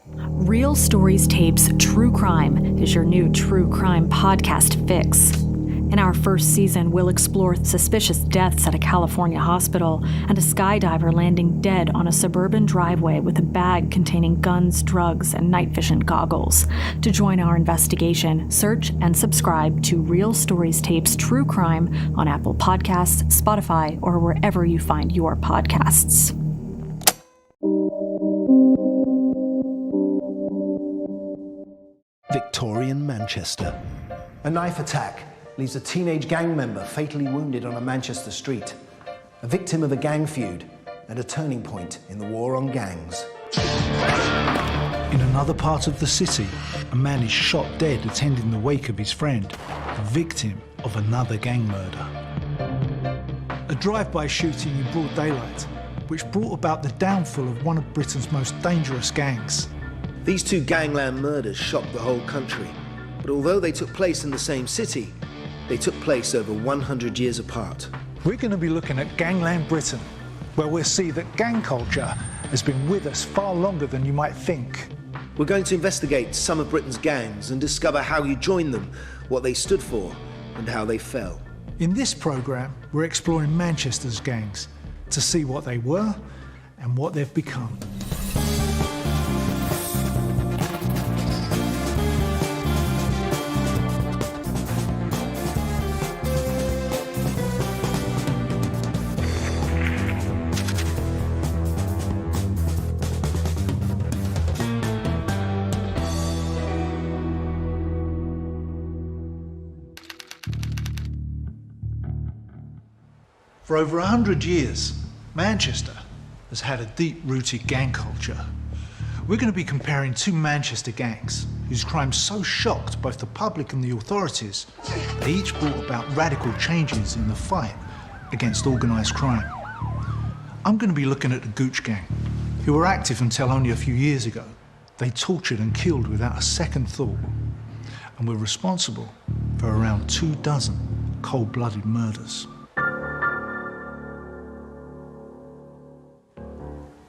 Real Stories Tapes True Crime is your new true crime podcast fix. In our first season, we'll explore suspicious deaths at a California hospital and a skydiver landing dead on a suburban driveway with a bag containing guns, drugs, and night vision goggles. To join our investigation, search and subscribe to Real Stories Tapes True Crime on Apple Podcasts, Spotify, or wherever you find your podcasts. Victorian Manchester. A knife attack leaves a teenage gang member fatally wounded on a Manchester street, a victim of a gang feud and a turning point in the war on gangs. In another part of the city, a man is shot dead attending the wake of his friend, the victim of another gang murder. A drive-by shooting in broad daylight, which brought about the downfall of one of Britain's most dangerous gangs. These two gangland murders shocked the whole country, but although they took place in the same city, they took place over 100 years apart. We're going to be looking at gangland Britain, where we'll see that gang culture has been with us far longer than you might think. We're going to investigate some of Britain's gangs and discover how you joined them, what they stood for, and how they fell. In this programme, we're exploring Manchester's gangs to see what they were and what they've become. For over 100 years, Manchester has had a deep-rooted gang culture. We're going to be comparing two Manchester gangs whose crimes so shocked both the public and the authorities, they each brought about radical changes in the fight against organised crime. I'm going to be looking at the Gooch Gang, who were active until only a few years ago. They tortured and killed without a second thought, and were responsible for around 24 cold-blooded murders.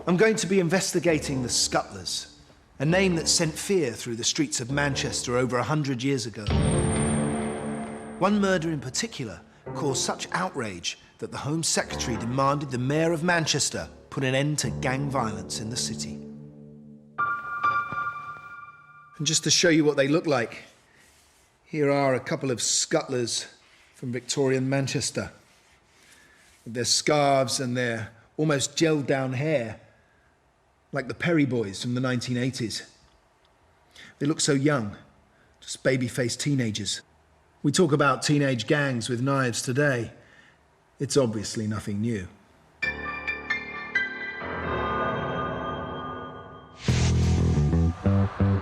I'm going to be investigating the Scuttlers, a name that sent fear through the streets of Manchester over 100 years ago. One murder in particular caused such outrage that the Home Secretary demanded the Mayor of Manchester put an end to gang violence in the city. And just to show you what they look like, here are a couple of Scuttlers from Victorian Manchester, with their scarves and their almost gelled down hair, like the Perry Boys from the 1980s. They look so young, just baby-faced teenagers. We talk about teenage gangs with knives today. It's obviously nothing new.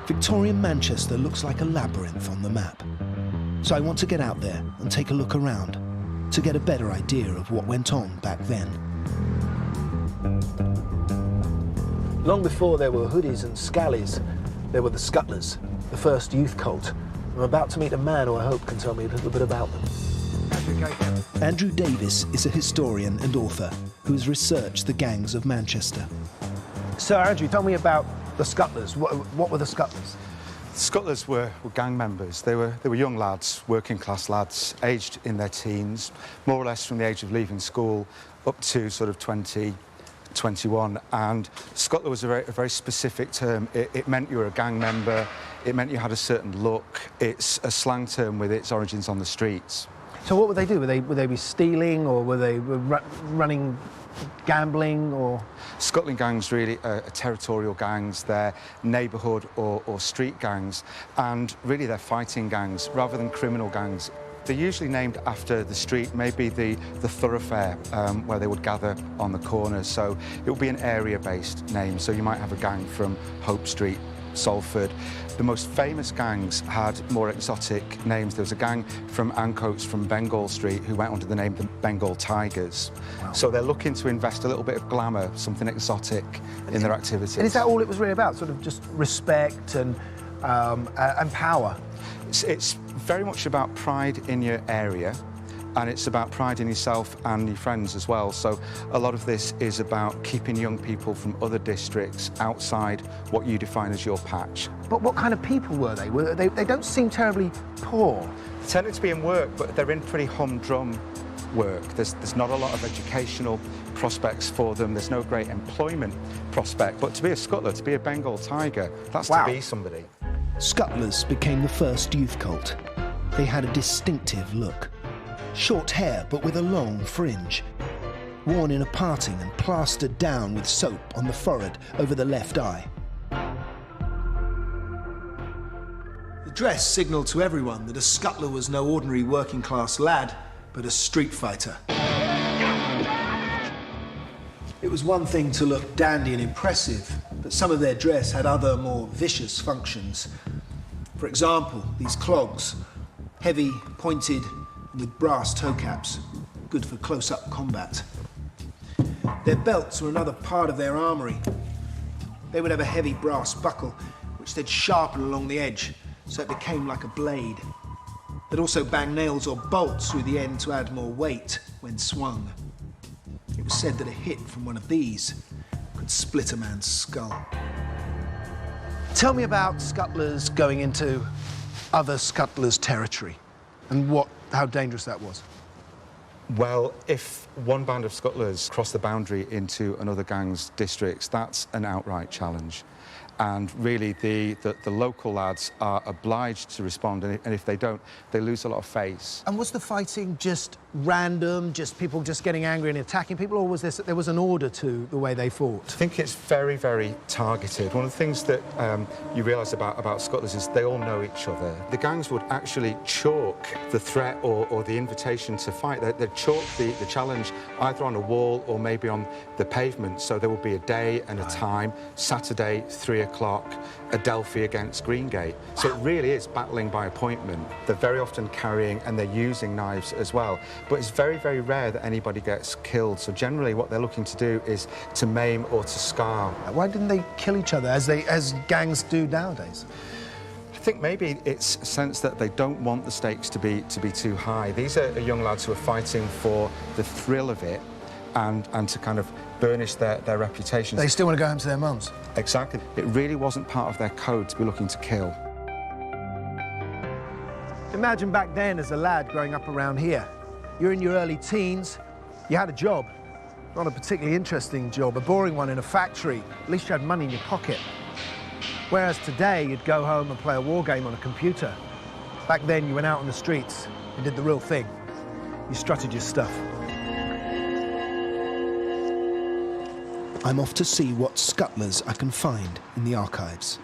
Victorian Manchester looks like a labyrinth on the map. So I want to get out there and take a look around to get a better idea of what went on back then. Long before there were hoodies and scallies, there were the Scuttlers, the first youth cult. I'm about to meet a man who I hope can tell me a little bit about them. Andrew Davis is a historian and author who has researched the gangs of Manchester. So Andrew, tell me about the Scuttlers. What were the Scuttlers? Scuttlers were gang members. They were young lads, working class lads, aged in their teens, more or less from the age of leaving school up to sort of 20, 21, and Scuttler was a very specific term. It meant you were a gang member, it meant you had a certain look. It's a slang term with its origins on the streets. So what would they do? Would they be stealing, or were they running gambling, or...? Scuttling gangs really are territorial gangs. They're neighbourhood or street gangs, and really they're fighting gangs rather than criminal gangs. They're usually named after the street, maybe the thoroughfare where they would gather on the corners. So it would be an area-based name. So you might have a gang from Hope Street, Salford. The most famous gangs had more exotic names. There was a gang from Ancoats from Bengal Street who went under the name the Bengal Tigers. Wow. So they're looking to invest a little bit of glamour, something exotic in their activities. And is that all it was really about? Sort of just respect and power? It's very much about pride in your area, and it's about pride in yourself and your friends as well. So a lot of this is about keeping young people from other districts outside what you define as your patch. But what kind of people were they? They don't seem terribly poor. They tended to be in work, but they're in pretty humdrum work. There's not a lot of educational prospects for them. There's no great employment prospect. But to be a scuttler, to be a Bengal tiger, that's Wow. to be somebody. Scuttlers became the first youth cult. They had a distinctive look. Short hair, but with a long fringe. Worn in a parting and plastered down with soap on the forehead over the left eye. The dress signalled to everyone that a scuttler was no ordinary working-class lad, but a street fighter. It was one thing to look dandy and impressive, but some of their dress had other, more vicious functions. For example, these clogs, heavy, pointed, and with brass toe caps, good for close-up combat. Their belts were another part of their armoury. They would have a heavy brass buckle, which they'd sharpen along the edge, so it became like a blade. They'd also bang nails or bolts through the end to add more weight when swung. It was said that a hit from one of these could split a man's skull. Tell me about scuttlers going into other scuttlers' territory and how dangerous that was. Well, if one band of scuttlers cross the boundary into another gang's districts, that's an outright challenge. And really, the local lads are obliged to respond, and if they don't, they lose a lot of face. And was the fighting just random, just people just getting angry and attacking people, or was there was an order to the way they fought? I think it's very, very targeted. One of the things that you realise about scuttlers is they all know each other. The gangs would actually chalk the threat or the invitation to fight. They'd chalk the challenge either on a wall or maybe on the pavement. So there would be a day and a time, Saturday, 3 o'clock, Adelphi against Greengate. So it really is battling by appointment. They're very often carrying and they're using knives as well. But it's very, very rare that anybody gets killed. So generally what they're looking to do is to maim or to scar. Why didn't they kill each other as gangs do nowadays? I think maybe it's a sense that they don't want the stakes to be too high. These are young lads who are fighting for the thrill of it and to kind of burnish their reputations. They still want to go home to their mums. Exactly. It really wasn't part of their code to be looking to kill. Imagine back then as a lad growing up around here. You're in your early teens, you had a job. Not a particularly interesting job, a boring one in a factory. At least you had money in your pocket. Whereas today, you'd go home and play a war game on a computer. Back then, you went out on the streets and did the real thing. You strutted your stuff. I'm off to see what scuttlers I can find in the archives.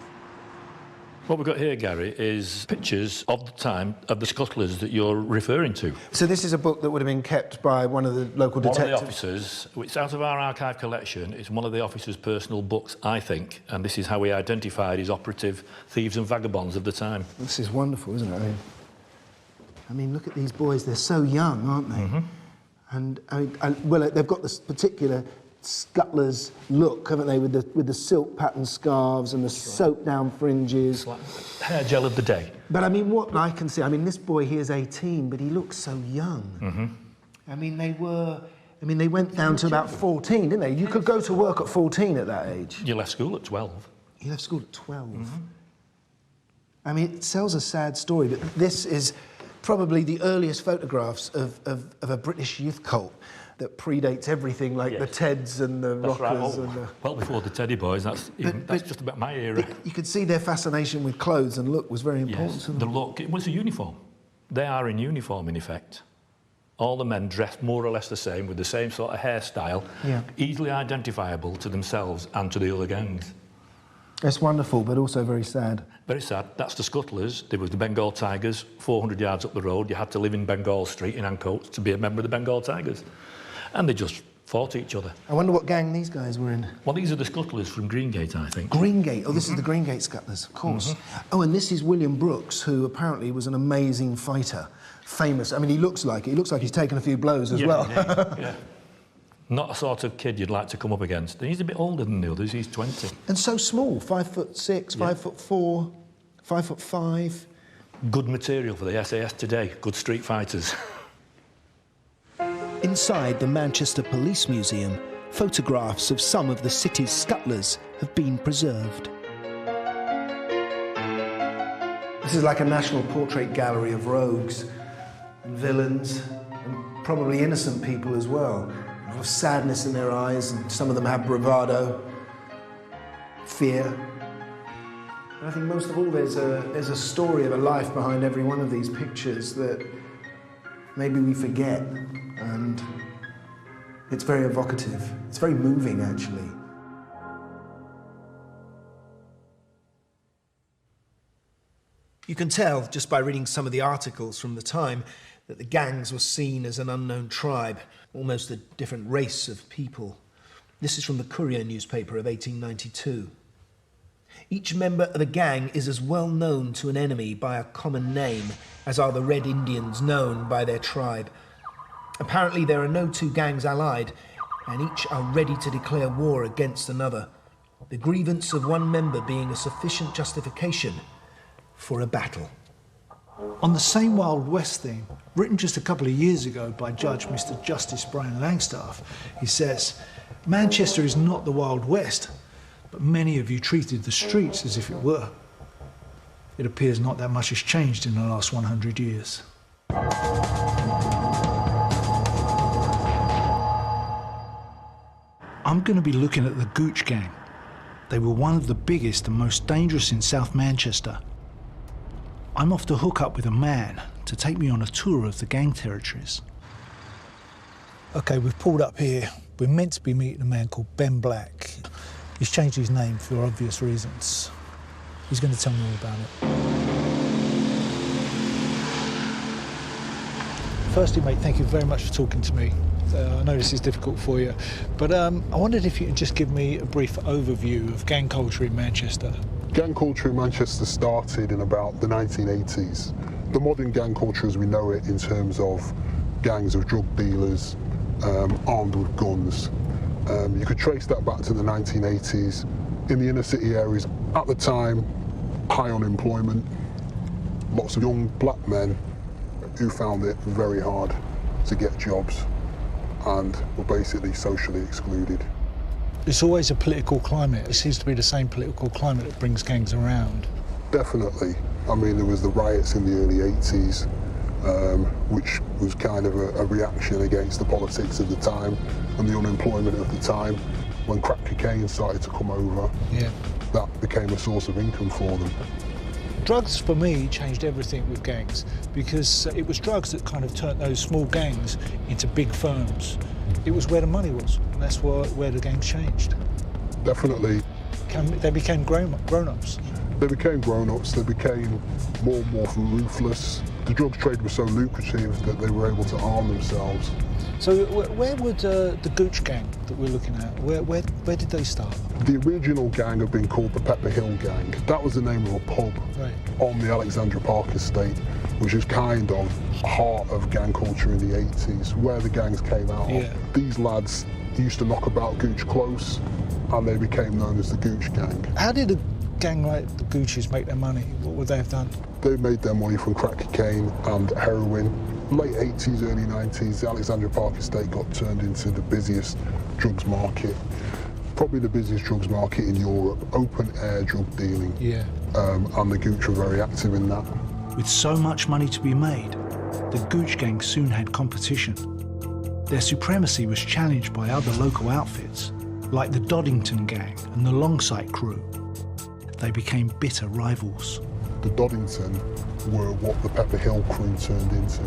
What we've got here, Gary, is pictures of the time of the scuttlers that you're referring to. So this is a book that would have been kept by one of the local detectives? One of the officers. It's out of our archive collection. It's one of the officers' personal books, I think, and this is how he identified his operative thieves and vagabonds of the time. This is wonderful, isn't it? I mean, look at these boys. They're so young, aren't they? Mm-hmm. And well, they've got this particular scuttlers look, haven't they, with the silk patterned scarves and the soap down fringes. It's like hair gel of the day. But I mean, what I can see, I mean, this boy here is 18, but he looks so young. Mm-hmm. I mean, they went down to about 14, didn't they? You could go to work at 14 at that age. You left school at 12. You left school at 12. Mm-hmm. I mean, it tells a sad story, but this is probably the earliest photographs of a British youth cult that predates everything like the Teds and the That's Rockers. right. And well before the Teddy Boys, that's just about my era. You could see their fascination with clothes and look was very important to them. The look, it was a uniform. They are in uniform, in effect. All the men dressed more or less the same, with the same sort of hairstyle, easily identifiable to themselves and to the other gangs. It's wonderful, but also very sad. Very sad. That's the scuttlers. There was the Bengal Tigers, 400 yards up the road. You had to live in Bengal Street in Ancoats to be a member of the Bengal Tigers. And they just fought each other. I wonder what gang these guys were in. Well, these are the scuttlers from Greengate, I think. Greengate? Oh, this is the Greengate scuttlers, of course. Oh, and this is William Brooks, who apparently was an amazing fighter. Famous. I mean, he looks like it. He looks like he's taken a few blows as well. Yeah. Not a sort of kid you'd like to come up against. He's a bit older than the others. He's 20. And so small, 5'6", 5'4", 5'5". Good material for the SAS today. Good street fighters. Inside the Manchester Police Museum, photographs of some of the city's scuttlers have been preserved. This is like a national portrait gallery of rogues and villains and probably innocent people as well. A lot of sadness in their eyes, and some of them have bravado, fear. And I think most of all there's a story of a life behind every one of these pictures that maybe we forget, and it's very evocative. It's very moving, actually. You can tell, just by reading some of the articles from the time, that the gangs were seen as an unknown tribe, almost a different race of people. This is from the Courier newspaper of 1892. Each member of a gang is as well known to an enemy by a common name as are the Red Indians known by their tribe. Apparently there are no two gangs allied, and each are ready to declare war against another, the grievance of one member being a sufficient justification for a battle. On the same Wild West theme, written just a couple of years ago by Judge Mr. Justice Brian Langstaff, he says, "Manchester is not the Wild West, but many of you treated the streets as if it were. It appears not that much has changed in the last 100 years. I'm going to be looking at the Gooch Gang. They were one of the biggest and most dangerous in South Manchester. I'm off to hook up with a man to take me on a tour of the gang territories." OK, we've pulled up here. We're meant to be meeting a man called Ben Black. He's changed his name for obvious reasons. He's going to tell me all about it. Firstly, mate, thank you very much for talking to me. I know this is difficult for you, but I wondered if you could just give me a brief overview of gang culture in Manchester. Gang culture in Manchester started in about the 1980s. The modern gang culture as we know it, in terms of gangs of drug dealers armed with guns, you could trace that back to the 1980s. In the inner city areas at the time, high unemployment, lots of young black men who found it very hard to get jobs and were basically socially excluded. It's always a political climate. It seems to be the same political climate that brings gangs around. Definitely. I mean, there was the riots in the early 80s, which was kind of a reaction against the politics of the time and the unemployment of the time. When crack cocaine started to come over, that became a source of income for them. Drugs, for me, changed everything with gangs, because it was drugs that kind of turned those small gangs into big firms. It was where the money was, and that's where the gangs changed. Definitely. They became grown-ups. They became grown-ups, they became more and more ruthless. The drug trade was so lucrative that they were able to arm themselves. So where would the Gooch Gang that we're looking at, where did they start? The original gang had been called the Pepper Hill Gang. That was the name of a pub on the Alexandra Park estate, which is kind of heart of gang culture in the 80s, where the gangs came out of. These lads used to knock about Gooch Close, and they became known as the Gooch Gang. How did a gang like the Gooches make their money? What would they have done? They made their money from crack cocaine and heroin. Late 80s, early 90s, the Alexandra Park estate got turned into the busiest drugs market, probably the busiest drugs market in Europe, open air drug dealing. And the Gooch were very active in that. With so much money to be made, the Gooch Gang soon had competition. Their supremacy was challenged by other local outfits, like the Doddington Gang and the Longsight crew. They became bitter rivals. The Doddington were what the Pepper Hill crew turned into.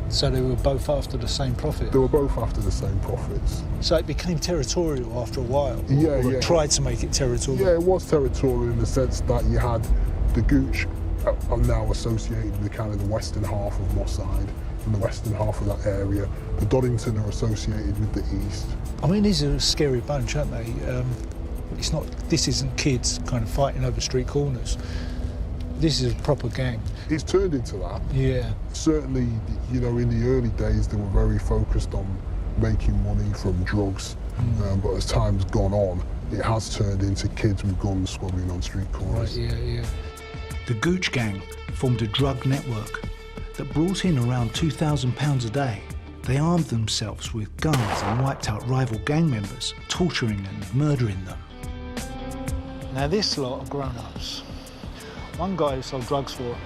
So they were both after the same profit? They were both after the same profits. So it became territorial after a while? It tried to make it territorial? Yeah, it was territorial in the sense that you had the Gooch are now associated with kind of the western half of Moss Side and the western half of that area. The Doddington are associated with the east. I mean, these are a scary bunch, aren't they? This isn't kids kind of fighting over street corners. This is a proper gang. It's turned into that. Yeah. Certainly, you know, in the early days, they were very focused on making money from drugs. But as time's gone on, it has turned into kids with guns squabbling on street corners. Right, The Gooch Gang formed a drug network that brought in around £2,000 a day They armed themselves with guns and wiped out rival gang members, torturing and murdering them. Now this lot are grown-ups. One guy who sold drugs for him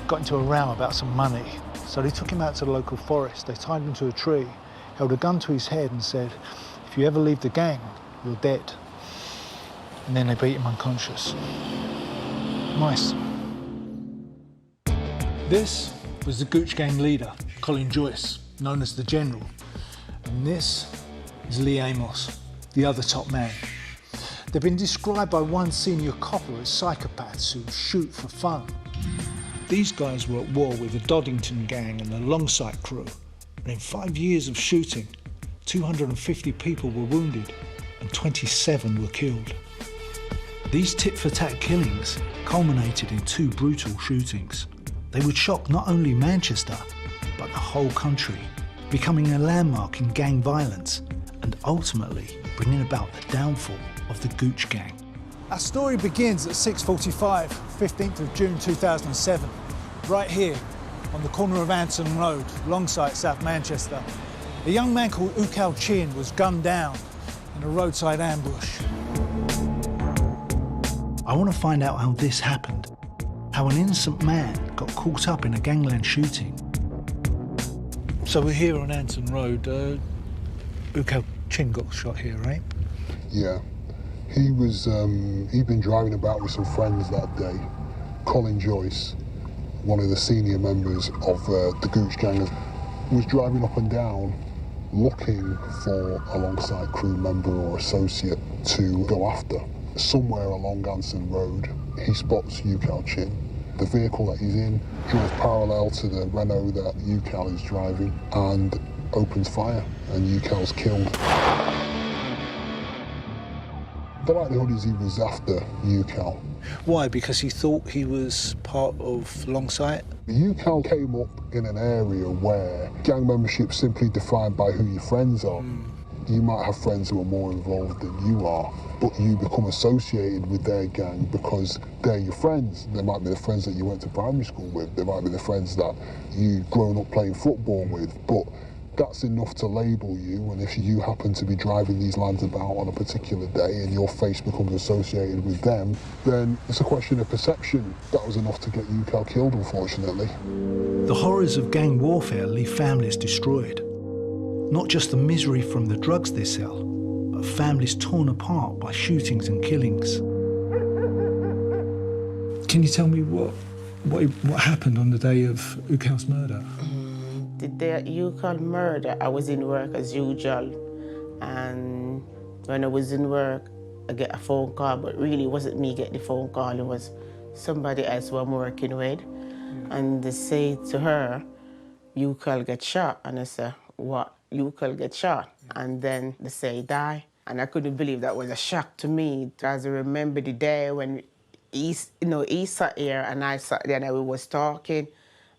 got into a row about some money, so they took him out to the local forest. They tied him to a tree, held a gun to his head and said, "If you ever leave the gang, you're dead." And then they beat him unconscious. Nice. This was the Gooch Gang leader, Colin Joyce, known as the General. And this is Lee Amos, the other top man. They've been described by one senior copper as psychopaths who shoot for fun. These guys were at war with the Doddington gang and the Longsight crew. And in 5 years of shooting, 250 people were wounded and 27 were killed. These tit-for-tat killings culminated in 2 brutal shootings. They would shock not only Manchester, but the whole country, becoming a landmark in gang violence and ultimately bringing about the downfall of the Gooch Gang. Our story begins at 6:45, 15th of June 2007, right here on the corner of Anson Road, Longsight, South Manchester. A young man called Ukal Chin was gunned down in a roadside ambush. I want to find out how this happened, how an innocent man got caught up in a gangland shooting. So we're here on Anson Road. Ukal Chin got shot here, right? Yeah. He'd been driving about with some friends that day. Colin Joyce, one of the senior members of the Gooch Gang, was driving up and down looking for a Longsight crew member or associate to go after. Somewhere along Anson Road, he spots Ukal Chin. The vehicle that he's in drives parallel to the Renault that Ukal is driving and opens fire, and Ukal's killed. The likelihood is he was after Ukal. Why? Because he thought he was part of Longsight? Ukal came up in an area where gang membership's simply defined by who your friends are. You might have friends who are more involved than you are, but you become associated with their gang because they're your friends. They might be the friends that you went to primary school with. They might be the friends that you've grown up playing football with, but that's enough to label you, and if you happen to be driving these lads about on a particular day and your face becomes associated with them, then it's a question of perception. That was enough to get Ukal killed, unfortunately. The horrors of gang warfare leave families destroyed. Not just the misery from the drugs they sell, but families torn apart by shootings and killings. Can you tell me what happened on the day of Ukal's murder? The day Ukal murder, I was in work as usual, and when I was in work, I get a phone call, but really it wasn't me get the phone call, it was somebody else who I'm working with, and they say to her, Ukal get shot, and I say, what? Ukal get shot? And then they say he die, and I couldn't believe that was a shock to me, as I remember the day when he sat here and I sat there and we was talking,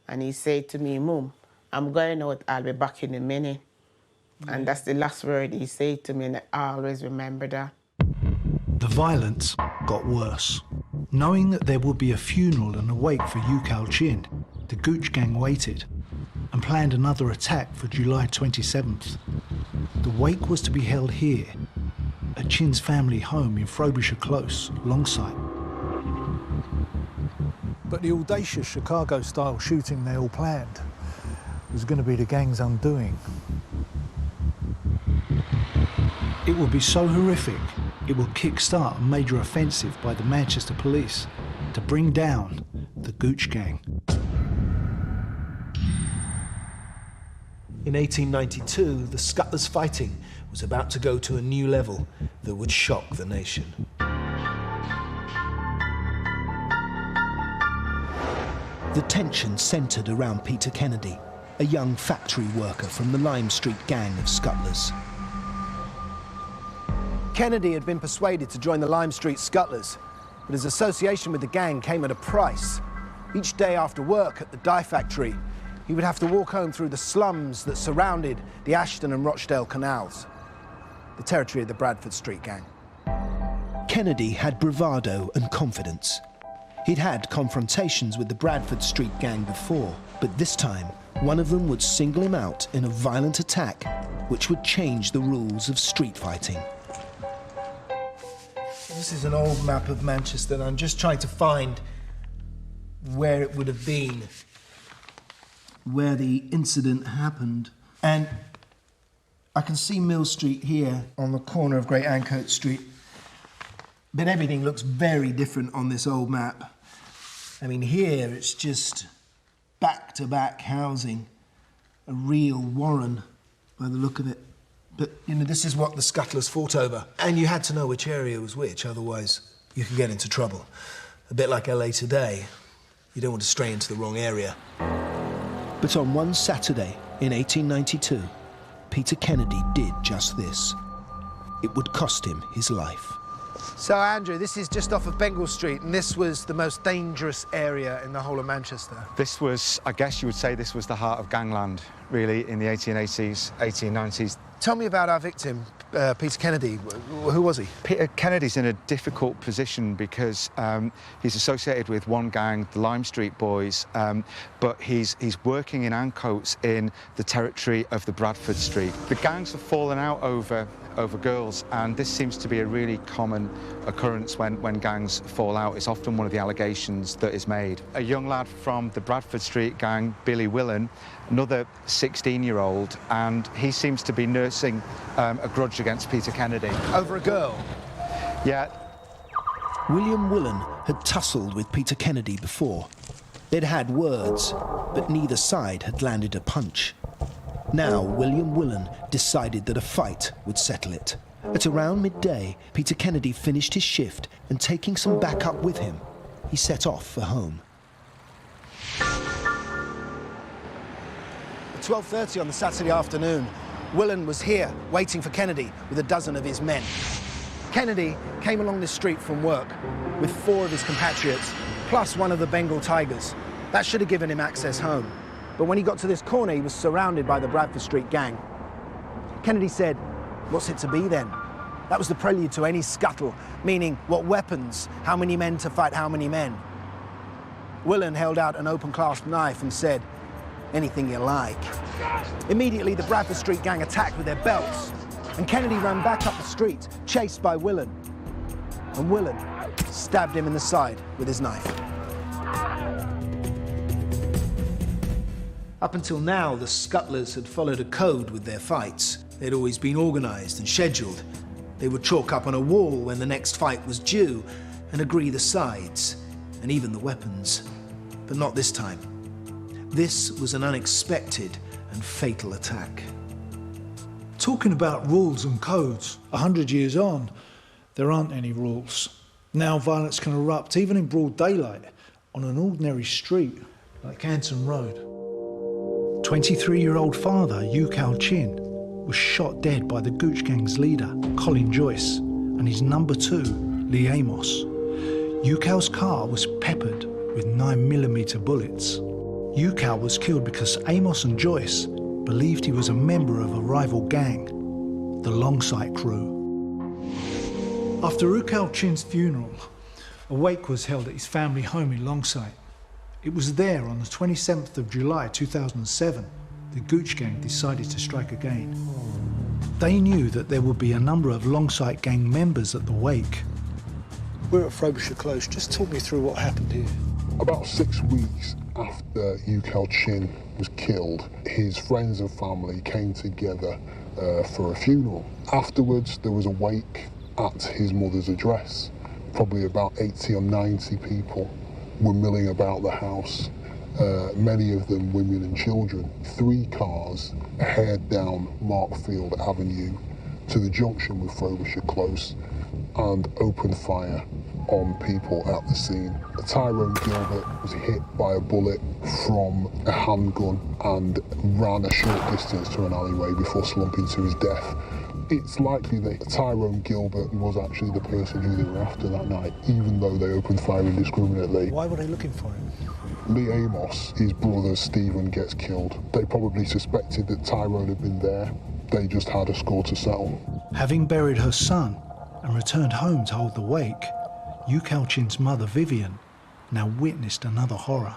and he said to me, Mum, I'm going out, I'll be back in a minute. And that's the last word he said to me, and I always remember that. The violence got worse. Knowing that there would be a funeral and a wake for Ukal Chin, the Gooch Gang waited and planned another attack for July 27th. The wake was to be held here, at Chin's family home in Frobisher Close, Longsight. But the audacious Chicago-style shooting they all planned was going to be the gang's undoing. It would be so horrific, it would kick-start a major offensive by the Manchester police to bring down the Gooch Gang. In 1892, the Scutlers' fighting was about to go to a new level that would shock the nation. The tension centred around Peter Kennedy, a young factory worker from the Lime Street gang of Scutlers. Kennedy had been persuaded to join the Lime Street Scutlers, but his association with the gang came at a price. Each day after work at the dye factory, he would have to walk home through the slums that surrounded the Ashton and Rochdale canals, the territory of the Bradford Street gang. Kennedy had bravado and confidence. He'd had confrontations with the Bradford Street gang before, but this time One of them would single him out in a violent attack which would change the rules of street fighting. This is an old map of Manchester, and I'm just trying to find where it would have been, where the incident happened. And I can see Mill Street here on the corner of Great Ancoats Street, but everything looks very different on this old map. I mean, here it's just back-to-back housing, a real warren by the look of it. But, you know, this is what the scuttlers fought over. And you had to know which area was which, otherwise you could get into trouble. A bit like LA today. You don't want to stray into the wrong area. But on one Saturday in 1892, Peter Kennedy did just this. It would cost him his life. So, Andrew, this is just off of Bengal Street, and this was the most dangerous area in the whole of Manchester. This was, I guess you would say, this was the heart of gangland, really, in the 1880s, 1890s. Tell me about our victim, Peter Kennedy. Who was he? Peter Kennedy's in a difficult position because he's associated with one gang, the Lime Street Boys, but he's working in Ancoats in the territory of the Bradford Street. The gangs have fallen out over girls, and this seems to be a really common occurrence when gangs fall out. It's often one of the allegations that is made. A young lad from the Bradford Street gang, Billy Willen, another 16-year-old, and he seems to be nursing a grudge against Peter Kennedy. Over a girl? Yeah. William Willen had tussled with Peter Kennedy before. They'd had words, but neither side had landed a punch. Now, William Willen decided that a fight would settle it. At around midday, Peter Kennedy finished his shift, and taking some backup with him, he set off for home. At 12:30 on the Saturday afternoon, Willen was here, waiting for Kennedy with a dozen of his men. Kennedy came along this street from work with 4 of his compatriots, plus one of the Bengal Tigers. That should have given him access home. But when he got to this corner, he was surrounded by the Bradford Street gang. Kennedy said, "What's it to be then?" That was the prelude to any scuttle, meaning what weapons, how many men to fight how many men. Willen held out an open-clasp knife and said, "Anything you like." Immediately, the Bradford Street gang attacked with their belts, and Kennedy ran back up the street, chased by Willen. And Willen stabbed him in the side with his knife. Up until now, the scuttlers had followed a code with their fights. They'd always been organised and scheduled. They would chalk up on a wall when the next fight was due and agree the sides and even the weapons. But not this time. This was an unexpected and fatal attack. Talking about rules and codes, 100 years on, there aren't any rules. Now violence can erupt even in broad daylight on an ordinary street like Canton Road. 23-year-old father, Ukal Chin, was shot dead by the Gooch Gang's leader, Colin Joyce, and his number 2, Lee Amos. Ukal's car was peppered with 9mm bullets. Ukal was killed because Amos and Joyce believed he was a member of a rival gang, the Longsight Crew. After Ukal Chin's funeral, a wake was held at his family home in Longsight. It was there on the 27th of July 2007 the Gooch Gang decided to strike again. They knew that there would be a number of Longsight Gang members at the wake. We're at Frobisher Close. Just talk me through what happened here. About 6 weeks after Ukal Chin was killed, his friends and family came together for a funeral. Afterwards, there was a wake at his mother's address. Probably about 80 or 90 people were milling about the house, many of them women and children. 3 cars head down Markfield Avenue to the junction with Frobisher Close and opened fire on people at the scene. Tyrone Gilbert was hit by a bullet from a handgun and ran a short distance to an alleyway before slumping to his death. It's likely that Tyrone Gilbert was actually the person who they were after that night, even though they opened fire indiscriminately. Why were they looking for him? Lee Amos, his brother Stephen, gets killed. They probably suspected that Tyrone had been there. They just had a score to settle. Having buried her son and returned home to hold the wake, Ukal Chin's mother, Vivian, now witnessed another horror.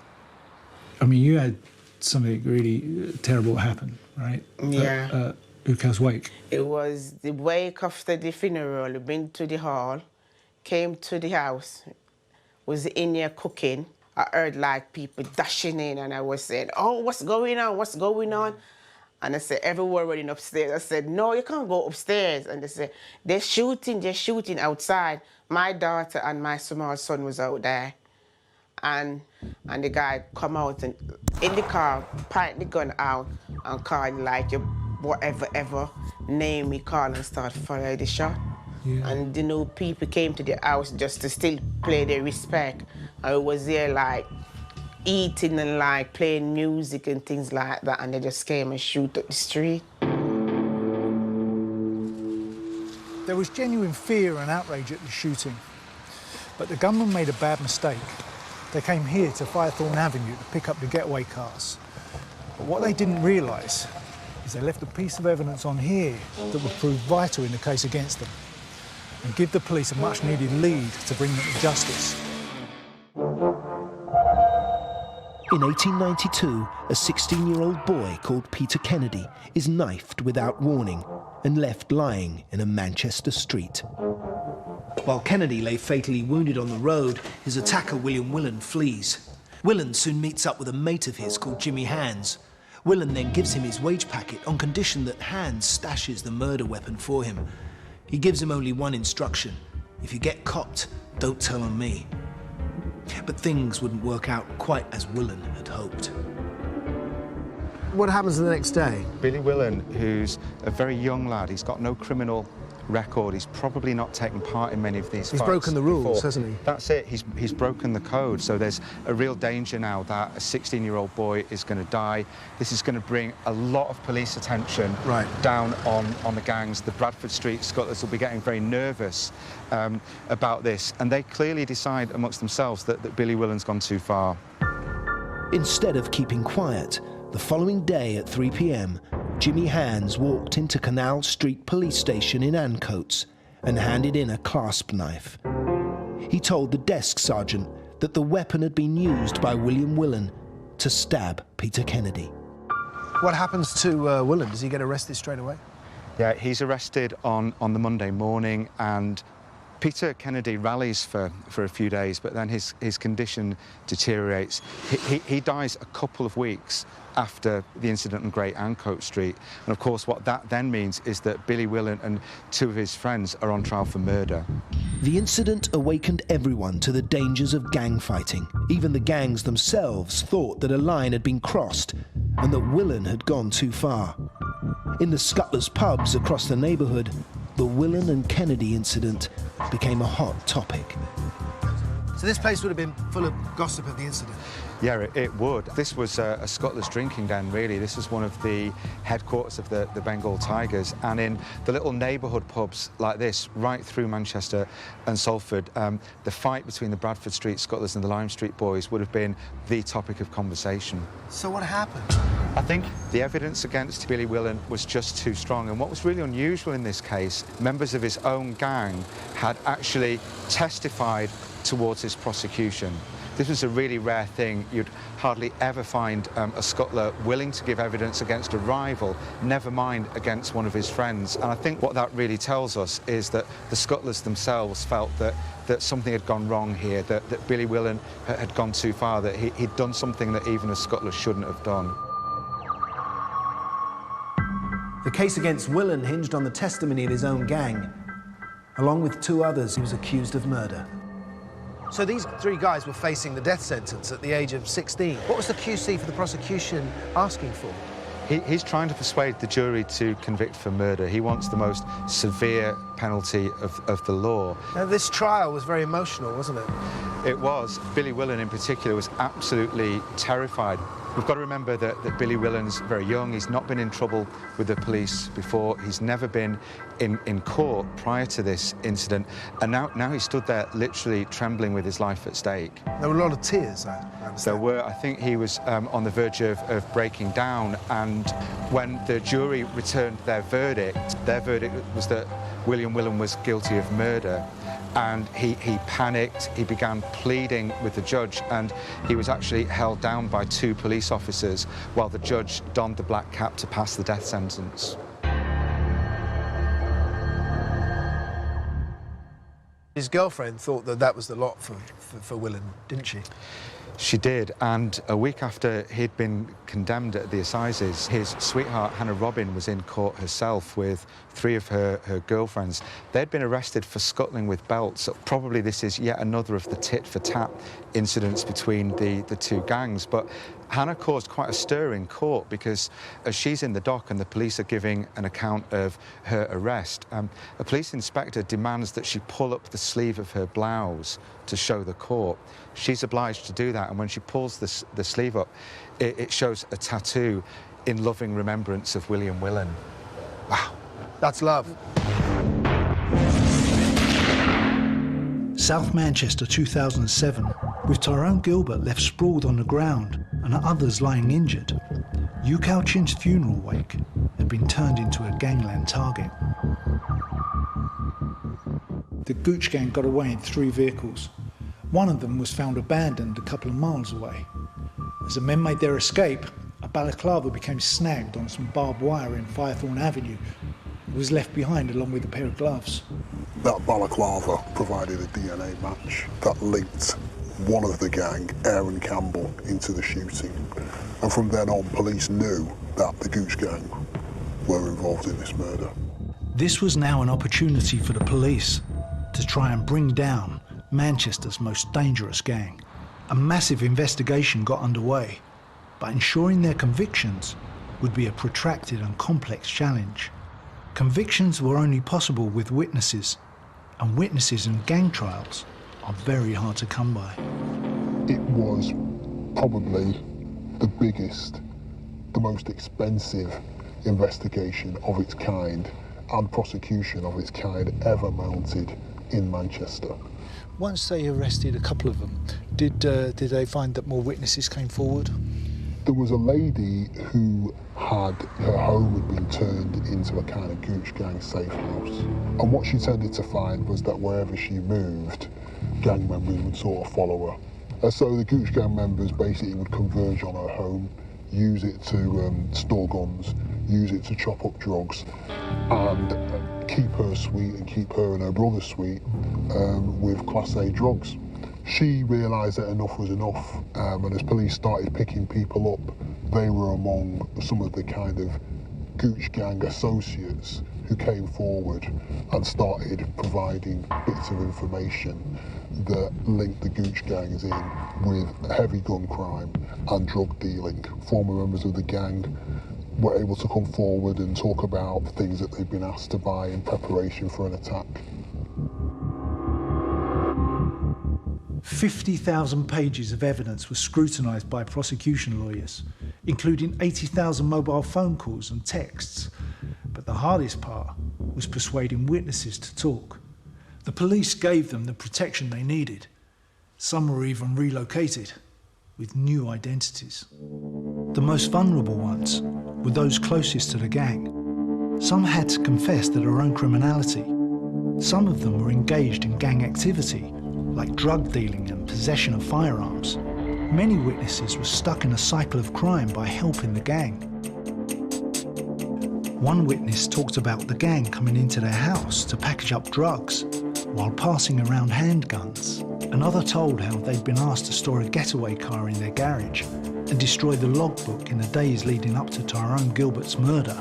I mean, you had something really terrible happened, right? Yeah. Uka's wake. It was the wake after the funeral. We've been to the hall, came to the house, was in here cooking. I heard like people dashing in and I was saying, oh, what's going on, what's going on? And I said, everyone running upstairs. I said, no, you can't go upstairs. And they said, they're shooting outside. My daughter and my small son was out there. And the guy come out and in the car, point the gun out and call like your whatever name he called and start firing the shot. Yeah. And people came to the house just to still play their respect. I was there like eating and like playing music and things like that, and they just came and shoot up the street. There was genuine fear and outrage at the shooting, but the gunmen made a bad mistake. They came here to Firethorn Avenue to pick up the getaway cars. But what they didn't realise is they left a piece of evidence on here that would prove vital in the case against them and give the police a much-needed lead to bring them to justice. In 1892, a 16-year-old boy called Peter Kennedy is knifed without warning and left lying in a Manchester street. While Kennedy lay fatally wounded on the road, his attacker William Willan flees. Willan soon meets up with a mate of his called Jimmy Hands. Willan then gives him his wage packet on condition that Hands stashes the murder weapon for him. He gives him only one instruction: if you get copped, don't tell on me. But things wouldn't work out quite as Willan had hoped. What happens the next day? Billy Willan, who's a very young lad, he's got no criminal record, he's probably not taken part in many of these He's fights broken the rules, before. hasn't he? That's it, he's broken the code, so there's a real danger now that a 16-year-old boy is going to die. This is going to bring a lot of police attention down on the gangs. The Bradford Street scuttlers will be getting very nervous about this, and they clearly decide amongst themselves that Billy Willan's gone too far. Instead of keeping quiet, the following day at 3 p.m, Jimmy Hands walked into Canal Street Police Station in Ancoats and handed in a clasp knife. He told the desk sergeant that the weapon had been used by William Willan to stab Peter Kennedy. What happens to Willan? Does he get arrested straight away? Yeah, he's arrested on the Monday morning, and Peter Kennedy rallies for a few days, but then his condition deteriorates. He dies a couple of weeks after the incident on Great Ancoat Street. And of course, what that then means is that Billy Willan and two of his friends are on trial for murder. The incident awakened everyone to the dangers of gang fighting. Even the gangs themselves thought that a line had been crossed and that Willan had gone too far. In the Scuttlers pubs across the neighbourhood, the Willan and Kennedy incident became a hot topic. So this place would have been full of gossip of the incident? Yeah, it would. This was a Scuttlers drinking den, really. This was one of the headquarters of the Bengal Tigers, and in the little neighbourhood pubs like this, right through Manchester and Salford, the fight between the Bradford Street Scuttlers and the Lime Street boys would have been the topic of conversation. So what happened? I think the evidence against Billy Willan was just too strong, and what was really unusual in this case, members of his own gang had actually testified towards his prosecution. This was a really rare thing. You'd hardly ever find a scuttler willing to give evidence against a rival, never mind against one of his friends. And I think what that really tells us is that the scuttlers themselves felt that something had gone wrong here, that Billy Willan had gone too far, that he'd done something that even a scuttler shouldn't have done. The case against Willan hinged on the testimony of his own gang. Along with two others, he was accused of murder. So these three guys were facing the death sentence at the age of 16. What was the QC for the prosecution asking for? He's trying to persuade the jury to convict for murder. He wants the most severe penalty of the law. Now, this trial was very emotional, wasn't it? It was. Billy Willan in particular was absolutely terrified. We've got to remember that Billy Willan's very young. He's not been in trouble with the police before. He's never been in court prior to this incident. And now he stood there literally trembling with his life at stake. There were a lot of tears, I understand. There were. I think he was on the verge of breaking down. And when the jury returned their verdict was that William Willan was guilty of murder. and he panicked. He began pleading with the judge, and he was actually held down by 2 police officers while the judge donned the black cap to pass the death sentence. His girlfriend thought that that was the lot for Willen, didn't she? She did, and a week after he'd been condemned at the assizes, his sweetheart, Hannah Robin, was in court herself with 3 of her girlfriends. They'd been arrested for scuttling with belts. Probably this is yet another of the tit-for-tat incidents between the 2 gangs, but Hannah caused quite a stir in court because as she's in the dock and the police are giving an account of her arrest, a police inspector demands that she pull up the sleeve of her blouse to show the court. She's obliged to do that, and when she pulls the sleeve up, it shows a tattoo in loving remembrance of William Willen. Wow, that's love. South Manchester 2007, with Tyrone Gilbert left sprawled on the ground and others lying injured. Yu Kao Chin's funeral wake had been turned into a gangland target. The Gooch gang got away in 3 vehicles. One of them was found abandoned a couple of miles away. As the men made their escape, a balaclava became snagged on some barbed wire in Firethorn Avenue. It was left behind along with a pair of gloves. That balaclava provided a DNA match that linked one of the gang, Aaron Campbell, into the shooting. And from then on, police knew that the Gooch gang were involved in this murder. This was now an opportunity for the police to try and bring down Manchester's most dangerous gang. A massive investigation got underway, but ensuring their convictions would be a protracted and complex challenge. Convictions were only possible with witnesses, and witnesses in gang trials are very hard to come by. It was probably the biggest, the most expensive investigation of its kind and prosecution of its kind ever mounted in Manchester. Once they arrested a couple of them, did they find that more witnesses came forward? There was a lady who had her home had been turned into a kind of Gooch gang safe house. And what she tended to find was that wherever she moved, gang members would sort of follow her. And so the Gooch gang members basically would converge on her home, use it to store guns, use it to chop up drugs, and keep her sweet and keep her and her brother sweet with Class A drugs. She realised that enough was enough, and as police started picking people up, they were among some of the kind of Gooch gang associates who came forward and started providing bits of information that linked the Gooch gangs in with heavy gun crime and drug dealing. Former members of the gang were able to come forward and talk about things that they'd been asked to buy in preparation for an attack. 50,000 pages of evidence was scrutinised by prosecution lawyers, including 80,000 mobile phone calls and texts. But the hardest part was persuading witnesses to talk. The police gave them the protection they needed. Some were even relocated with new identities. The most vulnerable ones were those closest to the gang. Some had to confess to their own criminality. Some of them were engaged in gang activity, like drug dealing and possession of firearms. Many witnesses were stuck in a cycle of crime by helping the gang. One witness talked about the gang coming into their house to package up drugs while passing around handguns. Another told how they'd been asked to store a getaway car in their garage and destroy the logbook in the days leading up to Tyrone Gilbert's murder.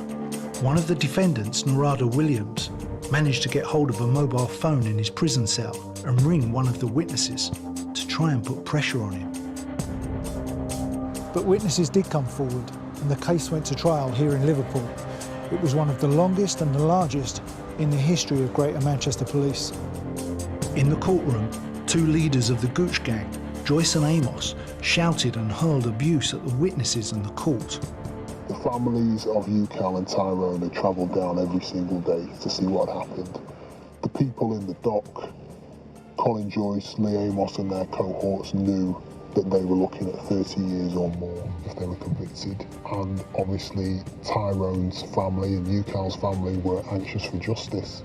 One of the defendants, Narada Williams, managed to get hold of a mobile phone in his prison cell and ring one of the witnesses to try and put pressure on him. But witnesses did come forward, and the case went to trial here in Liverpool. It was one of the longest and the largest in the history of Greater Manchester Police. In the courtroom, 2 leaders of the Gooch gang, Joyce and Amos, shouted and hurled abuse at the witnesses and the court. The families of Yu-Cal and Tyrone had travelled down every single day to see what happened. The people in the dock, Colin Joyce, Lee Amos and their cohorts knew that they were looking at 30 years or more if they were convicted. And obviously Tyrone's family and Yu-Cal's family were anxious for justice.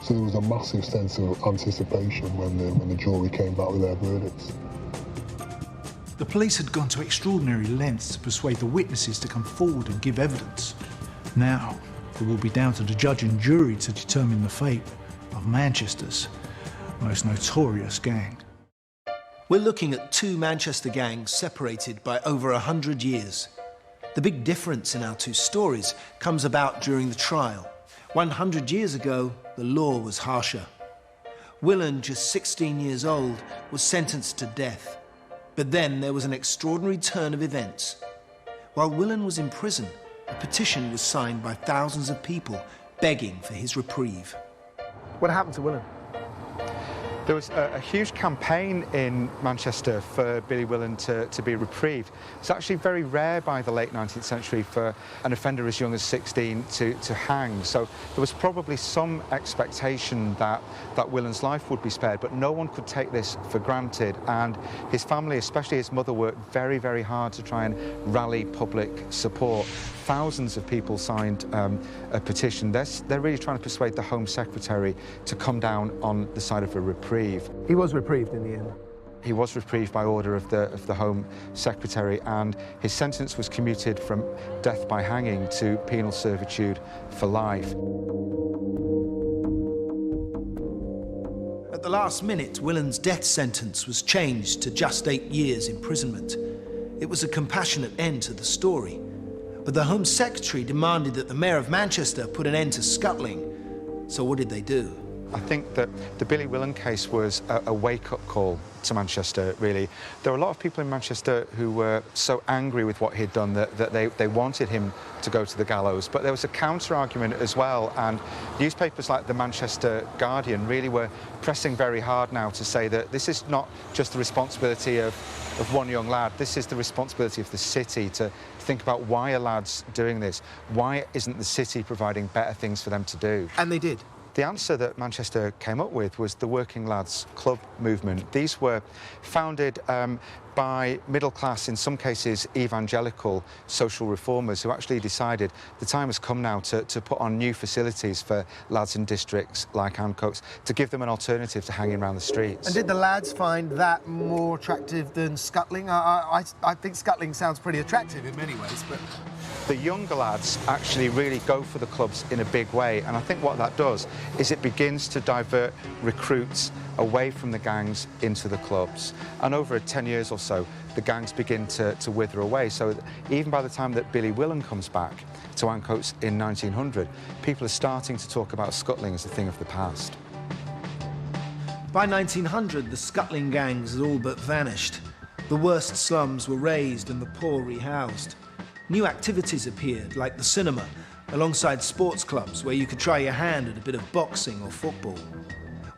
So there was a massive sense of anticipation when the jury came back with their verdicts. The police had gone to extraordinary lengths to persuade the witnesses to come forward and give evidence. Now, it will be down to the judge and jury to determine the fate of Manchester's most notorious gang. We're looking at two Manchester gangs separated by over 100 years. The big difference in our two stories comes about during the trial. 100 years ago, the law was harsher. Willan, just 16 years old, was sentenced to death. But then there was an extraordinary turn of events. While Willan was in prison, a petition was signed by thousands of people begging for his reprieve. What happened to Willan? There was a huge campaign in Manchester for Billy Willan to be reprieved. It's actually very rare by the late 19th century for an offender as young as 16 to hang. So there was probably some expectation that Willan's life would be spared, but no one could take this for granted. And his family, especially his mother, worked very, very hard to try and rally public support. Thousands of people signed a petition. They're really trying to persuade the Home Secretary to come down on the side of a reprieve. He was reprieved in the end. He was reprieved by order of the Home Secretary, and his sentence was commuted from death by hanging to penal servitude for life. At the last minute, Willan's death sentence was changed to just 8 years imprisonment. It was a compassionate end to the story. But the Home Secretary demanded that the Mayor of Manchester put an end to scuttling. So what did they do? I think that the Billy Willan case was a wake-up call to Manchester, really. There were a lot of people in Manchester who were so angry with what he'd done that they wanted him to go to the gallows. But there was a counter-argument as well, and newspapers like the Manchester Guardian really were pressing very hard now to say that this is not just the responsibility of one young lad, this is the responsibility of the city to think about why are lads doing this? Why isn't the city providing better things for them to do? And they did. The answer that Manchester came up with was the Working Lads Club movement. These were founded by middle-class, in some cases evangelical, social reformers who actually decided the time has come now to put on new facilities for lads in districts like Ancoats, to give them an alternative to hanging around the streets. And did the lads find that more attractive than scuttling? I think scuttling sounds pretty attractive in many ways, but... The younger lads actually really go for the clubs in a big way, and I think what that does is it begins to divert recruits away from the gangs into the clubs. And over 10 years or so, the gangs begin to wither away. So even by the time that Billy Willan comes back to Ancoats in 1900, people are starting to talk about scuttling as a thing of the past. By 1900, the scuttling gangs had all but vanished. The worst slums were razed and the poor rehoused. New activities appeared, like the cinema, alongside sports clubs where you could try your hand at a bit of boxing or football.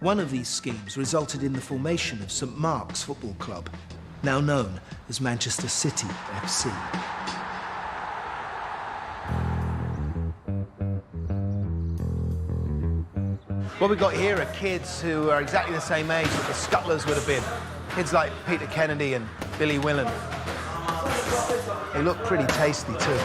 One of these schemes resulted in the formation of St Mark's Football Club, now known as Manchester City FC. What we've got here are kids who are exactly the same age that the scuttlers would have been. Kids like Peter Kennedy and Billy Willan. They look pretty tasty too.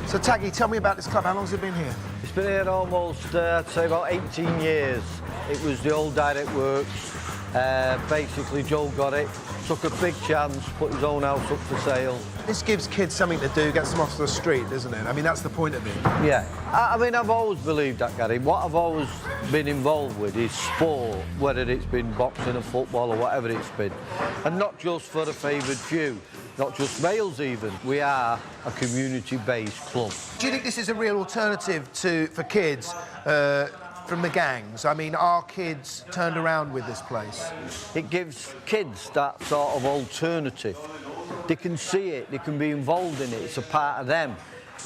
So Taggy, tell me about this club. How long has it been here? It's been here almost, I'd say about 18 years. It was the old direct works. Basically, Joe got it, took a big chance, put his own house up for sale. This gives kids something to do, gets them off the street, doesn't it? I mean, that's the point of it. Yeah. I mean, I've always believed that, Gary. What I've always been involved with is sport, whether it's been boxing or football or whatever it's been. And not just for a favoured few, not just males even. We are a community-based club. Do you think this is a real alternative for kids from the gangs? I mean, are kids turned around with this place? It gives kids that sort of alternative. They can see it, they can be involved in it, it's a part of them.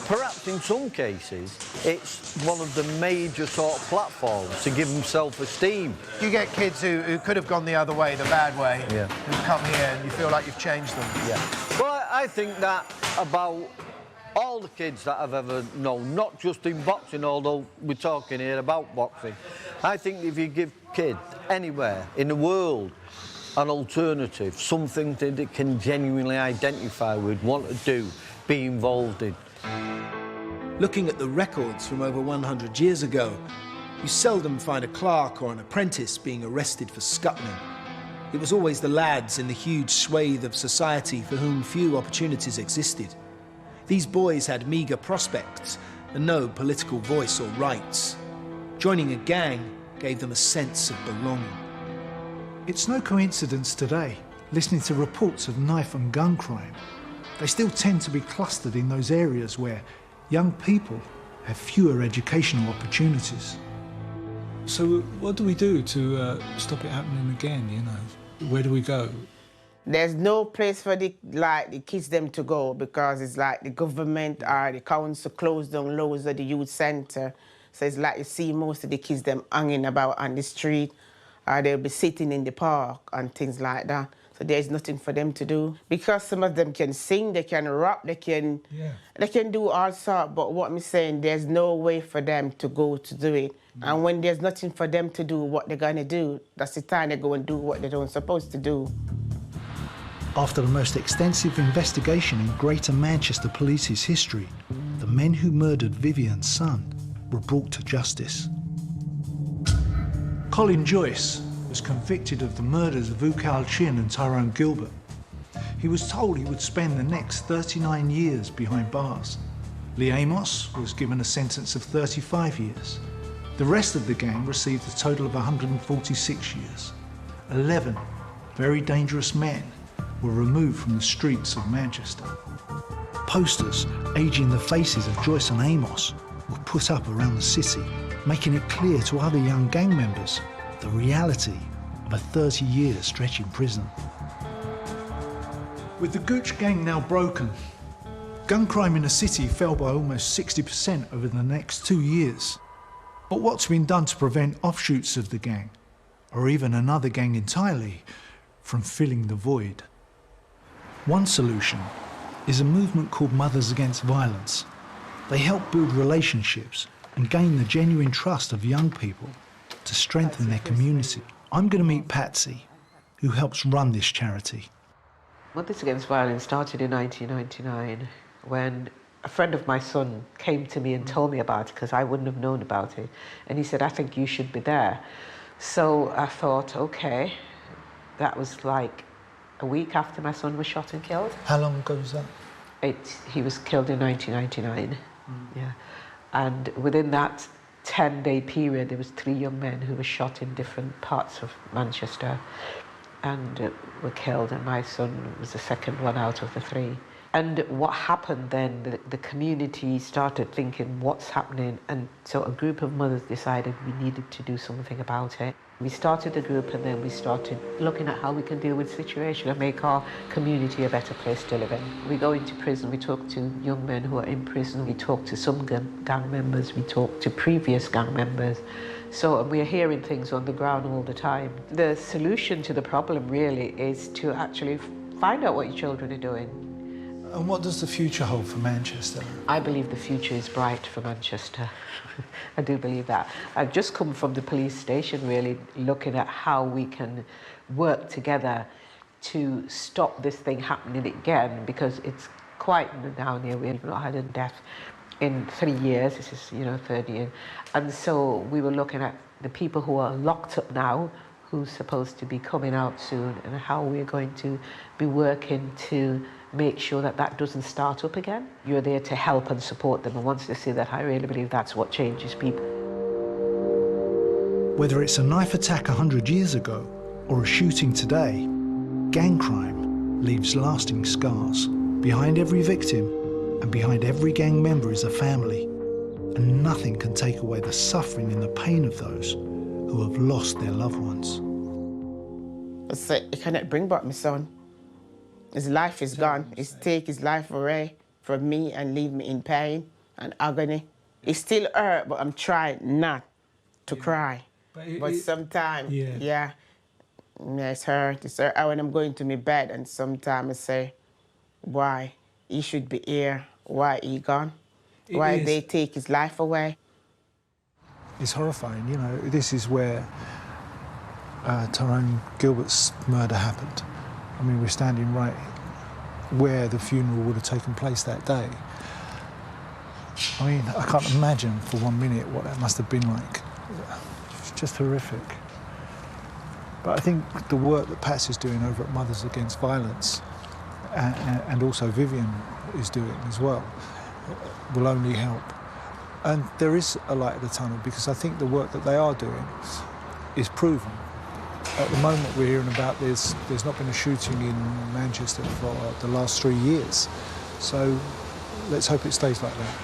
Perhaps in some cases, it's one of the major sort of platforms to give them self-esteem. You get kids who could have gone the other way, the bad way, yeah, who come here and you feel like you've changed them. Yeah. Well, I think that about all the kids that I've ever known, not just in boxing, although we're talking here about boxing. I think if you give kids anywhere in the world an alternative, something that they can genuinely identify with, want to do, be involved in. Looking at the records from over 100 years ago, you seldom find a clerk or an apprentice being arrested for scuttling. It was always the lads in the huge swathe of society for whom few opportunities existed. These boys had meagre prospects and no political voice or rights. Joining a gang gave them a sense of belonging. It's no coincidence today, listening to reports of knife and gun crime. They still tend to be clustered in those areas where young people have fewer educational opportunities. So what do we do to stop it happening again, you know? Where do we go? There's no place for the kids them to go because it's like the government or the council closed down loads of the youth centre. So it's like you see most of the kids them hanging about on the street or they'll be sitting in the park and things like that. So there's nothing for them to do. Because some of them can sing, they can rap, they can do all sorts, but what I'm saying, there's no way for them to go to do it. And when there's nothing for them to do, what they're gonna do, that's the time they go and do what they don't supposed to do. After the most extensive investigation in Greater Manchester Police's history, the men who murdered Vivian's son were brought to justice. Colin Joyce was convicted of the murders of Ukal Chin and Tyrone Gilbert. He was told he would spend the next 39 years behind bars. Lee Amos was given a sentence of 35 years. The rest of the gang received a total of 146 years. 11 very dangerous men were removed from the streets of Manchester. Posters aging the faces of Joyce and Amos were put up around the city, making it clear to other young gang members the reality of a 30-year stretch in prison. With the Gooch gang now broken, gun crime in the city fell by almost 60% over the next 2 years. But what's been done to prevent offshoots of the gang, or even another gang entirely, from filling the void? One solution is a movement called Mothers Against Violence. They help build relationships and gain the genuine trust of young people to strengthen their community. I'm going to meet Patsy, who helps run this charity. Mothers Against Violence started in 1999 when a friend of my son came to me and told me about it because I wouldn't have known about it. And he said, I think you should be there. So I thought, okay. That was like a week after my son was shot and killed. How long ago was that? He was killed in 1999, yeah. And within that 10-day period, there was 3 young men who were shot in different parts of Manchester and were killed, and my son was the second one out of the 3. And what happened then, the community started thinking, what's happening? And so a group of mothers decided we needed to do something about it. We started the group and then we started looking at how we can deal with the situation and make our community a better place to live in. We go into prison, we talk to young men who are in prison, we talk to some gang members, we talk to previous gang members. So we're hearing things on the ground all the time. The solution to the problem really is to actually find out what your children are doing. And what does the future hold for Manchester? I believe the future is bright for Manchester. I do believe that. I've just come from the police station really looking at how we can work together to stop this thing happening again, because it's quite down here. We've not had a death in 3 years. This is, third year. And so we were looking at the people who are locked up now, who's supposed to be coming out soon, and how we're going to be working to make sure that that doesn't start up again. You're there to help and support them, and once they see that, I really believe that's what changes people. Whether it's a knife attack 100 years ago or a shooting today, gang crime leaves lasting scars. Behind every victim and behind every gang member is a family, and nothing can take away the suffering and the pain of those who have lost their loved ones. I said, you cannot bring back my son. His life is gone. He's take his life away from me and leave me in pain and agony. It still hurt, but I'm trying not to cry. But sometimes, it's hurt. It's hurt when I'm going to my bed, and sometimes I say, why? He should be here. Why he gone? Why they take his life away? It's horrifying, This is where Tyrone Gilbert's murder happened. I mean, we're standing right where the funeral would have taken place that day. I mean, I can't imagine for 1 minute what that must have been like. It's just horrific. But I think the work that Pats is doing over at Mothers Against Violence, and also Vivian is doing as well, will only help. And there is a light at the tunnel, because I think the work that they are doing is proven. At the moment we're hearing about there's not been a shooting in Manchester for the last 3 years. So let's hope it stays like that.